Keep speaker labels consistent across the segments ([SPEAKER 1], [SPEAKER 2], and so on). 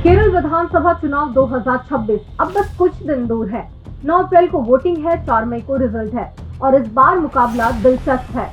[SPEAKER 1] केरल विधानसभा चुनाव 2026 अब बस कुछ दिन दूर है। 9 अप्रैल को वोटिंग है, 4 मई को रिजल्ट है और इस बार मुकाबला दिलचस्प है।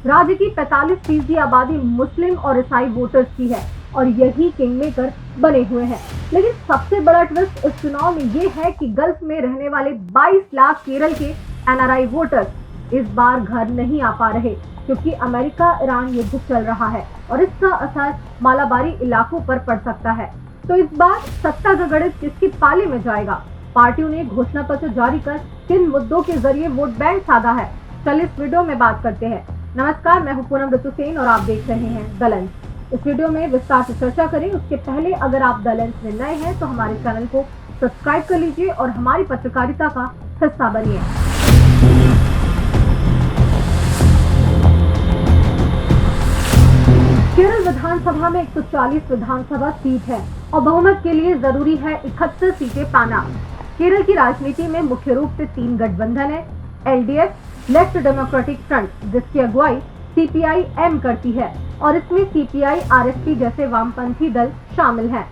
[SPEAKER 1] राज्य की 45% आबादी मुस्लिम और ईसाई वोटर्स की है और यही किंग मेकर बने हुए हैं। लेकिन सबसे बड़ा ट्विस्ट इस चुनाव में ये है कि गल्फ में रहने वाले 22 लाख केरल के एनआरआई वोटर्स इस बार घर नहीं आ पा रहे क्योंकि अमेरिका ईरान युद्ध चल रहा है और इसका असर मालाबारी इलाकों पर पड़ सकता है। तो इस बार सत्ता का गणित किसके पाले में जाएगा? पार्टियों ने घोषणा पत्र जारी कर किन मुद्दों के जरिए वोट बैंक साधा है, चलिए इस वीडियो में बात करते हैं। नमस्कार, मैं हूं पूनम ऋतु सेन और आप देख रहे हैं द लेंस। इस वीडियो में विस्तार से चर्चा करें उसके पहले अगर आप द लेंस में नए हैं तो हमारे चैनल को सब्सक्राइब कर लीजिए और हमारी पत्रकारिता का हिस्सा बनिए। केरल विधानसभा में 140 विधानसभा सीट है और बहुमत के लिए जरूरी है 71 सीटें पाना। केरल की राजनीति में मुख्य रूप से 3 गठबंधन है। एलडीएफ लेफ्ट डेमोक्रेटिक फ्रंट, जिसकी अगुवाई सीपीआई-एम करती है और इसमें सीपीआई-आरएसपी जैसे वामपंथी दल शामिल हैं।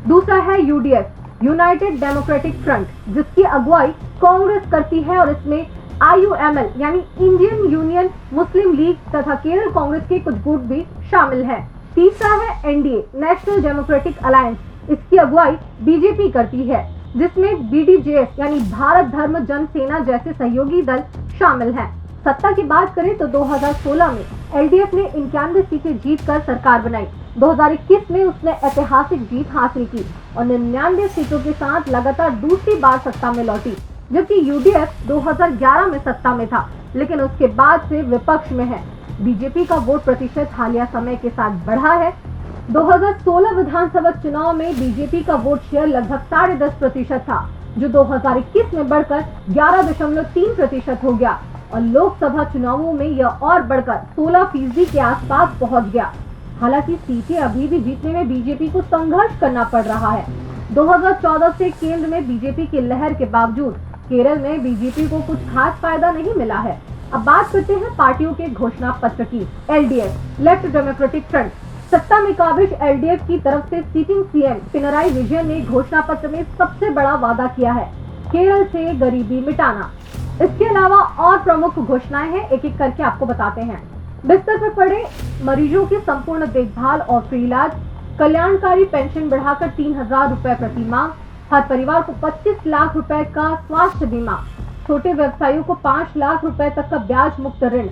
[SPEAKER 1] दूसरा है यूडीएफ यूनाइटेड डेमोक्रेटिक फ्रंट, जिसकी अगुवाई कांग्रेस करती है और इसमें आईयूएमएल यानी इंडियन यूनियन मुस्लिम लीग तथा केरल कांग्रेस के कुछ गुट भी शामिल हैं। तीसरा है एनडीए नेशनल डेमोक्रेटिक अलायंस, इसकी अगुवाई बीजेपी करती है जिसमें बीडीजेएस यानी भारत धर्म जन सेना जैसे सहयोगी दल शामिल हैं। सत्ता की बात करें तो 2016 में एलडीएफ ने 91 सीटें जीतकर सरकार बनाई। 2021 में उसने ऐतिहासिक जीत हासिल की और 99 सीटों के साथ लगातार दूसरी बार सत्ता में लौटी, जबकि यूडीएफ 2011 में सत्ता में था लेकिन उसके बाद से विपक्ष में है। बीजेपी का वोट प्रतिशत हालिया समय के साथ बढ़ा है। 2016 विधानसभा चुनाव में बीजेपी का वोट शेयर लगभग 10.5% था, जो 2021 में बढ़कर 11.3% हो गया और लोकसभा चुनावों में यह और बढ़कर 16% के आसपास पहुंच गया। हालांकि सीटें अभी भी जीतने में बीजेपी को संघर्ष करना पड़ रहा है। 2014 से केंद्र में बीजेपी की लहर के बावजूद केरल में बीजेपी को कुछ खास फायदा नहीं मिला है। अब बात करते हैं पार्टियों के घोषणा पत्र की। एलडीएफ लेफ्ट डेमोक्रेटिक फ्रंट, सत्ता में काबिज एलडीएफ की तरफ से सिटिंग सीएम पिनराई विजयन ने घोषणा पत्र में सबसे बड़ा वादा किया है केरल से गरीबी मिटाना। इसके अलावा और प्रमुख घोषणाएं हैं, एक एक करके आपको बताते हैं। बिस्तर पर पड़े मरीजों की संपूर्ण देखभाल और फ्री इलाज, कल्याणकारी पेंशन बढ़ाकर 3,000 रुपए प्रति माह, हर परिवार को 25 लाख रुपए का स्वास्थ्य बीमा, छोटे व्यवसायियों को 5 लाख रुपए तक का ब्याज मुक्त ऋण,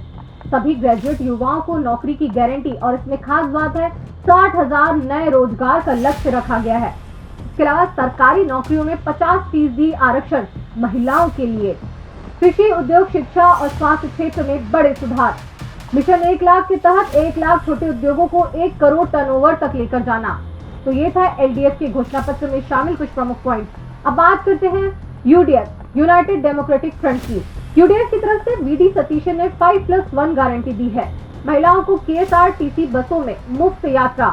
[SPEAKER 1] सभी ग्रेजुएट युवाओं को नौकरी की गारंटी और इसमें खास बात है 60,000 नए रोजगार का लक्ष्य रखा गया है। इसके अलावा सरकारी नौकरियों में 50% आरक्षण महिलाओं के लिए, कृषि, उद्योग, शिक्षा और स्वास्थ्य क्षेत्र में बड़े सुधार, मिशन 1 लाख के तहत 1 लाख छोटे उद्योगों को 1 करोड़ टर्नओवर तक लेकर जाना। तो ये था एलडीएफ के घोषणा पत्र में शामिल कुछ प्रमुख पॉइंट। अब बात करते हैं यूडीएफ यूनाइटेड डेमोक्रेटिक फ्रंट की। यूडीएफ की तरफ से वीडी सतीशन ने 5+1 गारंटी दी है। महिलाओं को केएसआरटीसी बसों में मुफ्त यात्रा,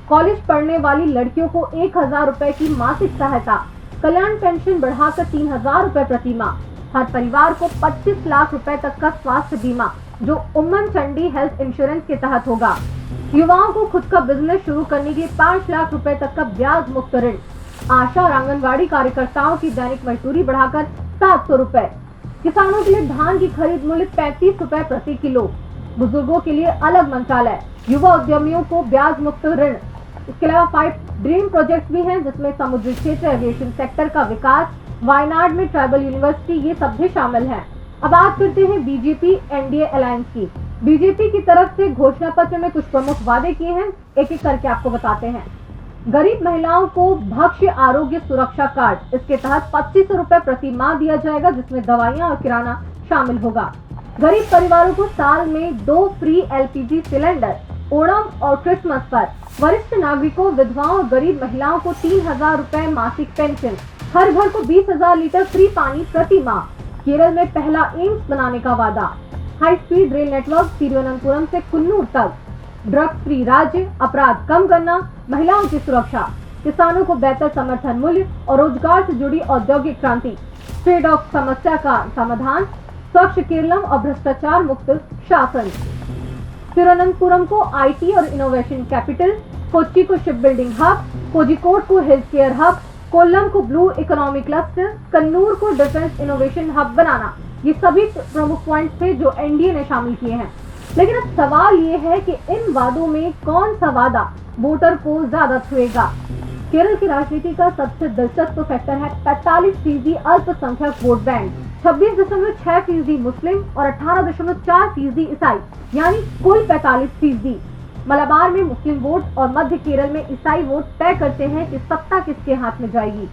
[SPEAKER 1] कॉलेज पढ़ने वाली लड़कियों को 1,000 रुपए की मासिक सहायता, कल्याण पेंशन बढ़ाकर 3,000 रुपए प्रति माह, हर परिवार को 25 लाख रुपए तक का स्वास्थ्य बीमा जो उम्मन चंडी हेल्थ इंश्योरेंस के तहत होगा, युवाओं को खुद का बिजनेस शुरू करने के लिए 5 लाख रुपए तक का ब्याज मुक्त ऋण, आशा और आंगनबाड़ी कार्यकर्ताओं की दैनिक मजदूरी बढ़ाकर 700 रुपए, किसानों के लिए धान की खरीद मूल्य 35 रुपए प्रति किलो, बुजुर्गों के लिए अलग मंत्रालय, युवा उद्यमियों को ब्याज मुक्त ऋण। इसके अलावा 5 ड्रीम प्रोजेक्ट भी हैं जिसमें समुद्री क्षेत्र, एविएशन सेक्टर का विकास, वायनाड में ट्राइबल यूनिवर्सिटी, ये सब भी शामिल है। अब बात करते हैं बीजेपी एनडीए अलायंस की। बीजेपी की तरफ से घोषणा पत्र में कुछ प्रमुख वादे किए हैं, एक एक करके आपको बताते हैं। गरीब महिलाओं को भक्ष्य आरोग्य सुरक्षा कार्ड, इसके तहत 2500 रुपए प्रति माह दिया जाएगा जिसमें दवाइयां और किराना शामिल होगा। गरीब परिवारों को साल में 2 फ्री एलपीजी सिलेंडर, ओणम और क्रिसमस पर। वरिष्ठ नागरिकों, विधवाओं और गरीब महिलाओं को 3,000 रुपए मासिक पेंशन, हर घर को 20,000 लीटर फ्री पानी प्रति माह। केरल में पहला एम्स बनाने का वादा, high speed rail network Thiruvananthapuram से कुन्नूर तक, ड्रग्स फ्री राज्य, अपराध कम करना, महिलाओं की सुरक्षा, किसानों को बेहतर समर्थन मूल्य और रोजगार से जुड़ी औद्योगिक क्रांति, ट्रेड ऑफ समस्या का समाधान, स्वच्छ केरलम और भ्रष्टाचार मुक्त शासन। तिरुवनंतपुरम को आईटी और इनोवेशन कैपिटल, कोच्चि को शिप बिल्डिंग हब, कोझिकोड को हेल्थ केयर हब, कोल्लम को ब्लू इकोनॉमिक क्लस्टर, कन्नूर को डिफेंस इनोवेशन हब बनाना, ये सभी प्रमुख पॉइंट्स थे जो एनडीए ने शामिल किए हैं। लेकिन अब सवाल ये है कि इन वादों में कौन सा वादा वोटर को ज्यादा छुएगा। केरल की राजनीति का सबसे दिलचस्प फैक्टर है 45% अल्पसंख्यक वोट बैंक, 26.6% मुस्लिम और 18.4% ईसाई, यानी कुल 45%। मलाबार में मुस्लिम वोट और मध्य केरल में ईसाई वोट तय करते हैं कि सत्ता किसके हाथ में जाएगी।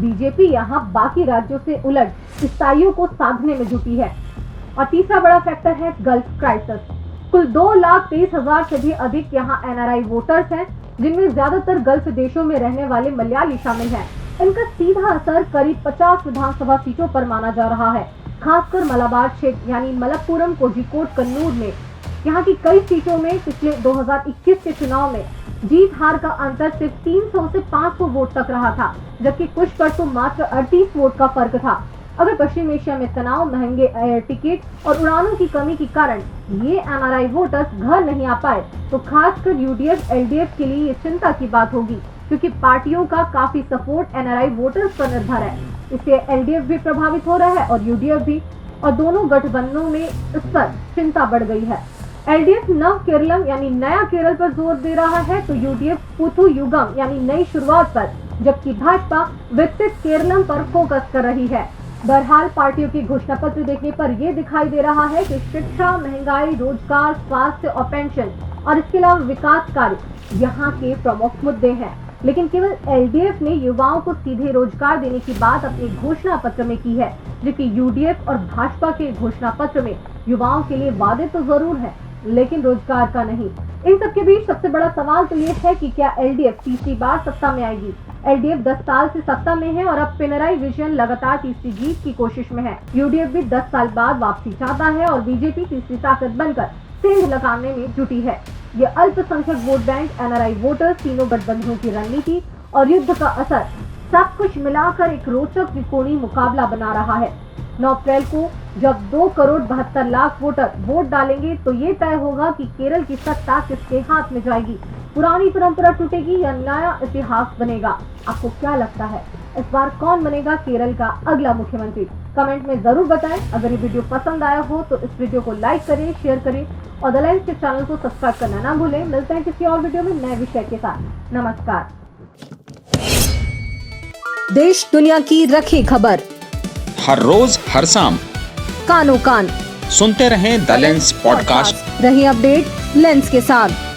[SPEAKER 1] बीजेपी यहाँ बाकी राज्यों से उलट ईसाइयों को साधने में जुटी है। और तीसरा बड़ा फैक्टर है गल्फ क्राइसिस। कुल 2,23,000 से भी अधिक यहाँ एनआरआई वोटर्स हैं, जिनमें ज्यादातर गल्फ देशों में रहने वाले मलयाली शामिल हैं। इनका सीधा असर करीब 50 विधानसभा सीटों पर माना जा रहा है, खासकर मलाबार क्षेत्र यानी मलप्पुरम, कोझिकोड, कन्नूर में। यहाँ की कई सीटों में पिछले 2021 के चुनाव में जीत हार का अंतर सिर्फ 300 से 500 वोट तक रहा था, जबकि कुछ पर तो मात्र 38 वोट का फर्क था। अगर पश्चिम एशिया में तनाव, महंगे एयर टिकट और उड़ानों की कमी के कारण ये एनआरआई वोटर्स घर नहीं आ पाए, तो खासकर यूडीएफ एलडीएफ के लिए ये चिंता की बात होगी, क्योंकि पार्टियों का काफी सपोर्ट एनआरआई वोटर्स पर निर्भर है। इससे एलडीएफ भी प्रभावित हो रहा है और यूडीएफ भी, और दोनों गठबंधनों में इस पर चिंता बढ़ गई है। एलडीएफ नव केरलम यानी नया केरल पर जोर दे रहा है, तो यूडीएफ पुथु युगम यानी नई शुरुआत पर, जबकि भाजपा विकसित केरलम पर फोकस कर रही है। बहरहाल पार्टियों के घोषणा पत्र देखने पर यह दिखाई दे रहा है कि शिक्षा, महंगाई, रोजगार, स्वास्थ्य और पेंशन और इसके अलावा विकास कार्य यहाँ के प्रमुख मुद्दे हैं। लेकिन केवल एलडीएफ ने युवाओं को सीधे रोजगार देने की बात अपने घोषणा पत्र में की है, जबकि यूडीएफ और भाजपा के घोषणा पत्र में युवाओं के लिए वादे तो जरूर है, लेकिन रोजगार का नहीं। इन सब के बीच सबसे बड़ा सवाल तो ये है कि क्या एलडीएफ तीसरी बार सत्ता में आएगी। एलडीएफ 10 साल से सत्ता में है और अब पिनराई विजयन लगातार तीसरी जीत की कोशिश में है। यूडीएफ भी 10 साल बाद वापसी चाहता है और बीजेपी तीसरी ताकत बनकर सेंध लगाने में जुटी है। ये अल्पसंख्यक वोट बैंक, एनआरआई वोटर, तीनों गठबंधनों की रणनीति और युद्ध का असर, सब कुछ मिलाकर एक रोचक त्रिकोणीय मुकाबला बना रहा है। 9 अप्रैल को जब 2,72,00,000 वोटर वोट डालेंगे तो ये तय होगा कि केरल की सत्ता किसके हाथ में जाएगी। पुरानी परंपरा टूटेगी या नया इतिहास बनेगा। आपको क्या लगता है, इस बार कौन बनेगा केरल का अगला मुख्यमंत्री? कमेंट में जरूर बताएं। अगर ये वीडियो पसंद आया हो तो इस वीडियो को लाइक करें, शेयर करें और द लेंस के चैनल को सब्सक्राइब करना ना भूलें। मिलते हैं किसी और वीडियो में नए विषय के साथ। नमस्कार।
[SPEAKER 2] देश दुनिया की रखी खबर
[SPEAKER 3] हर रोज हर शाम
[SPEAKER 2] कानो कान
[SPEAKER 3] सुनते रहें द लेंस पॉडकास्ट।
[SPEAKER 2] रही अपडेट लेंस के साथ।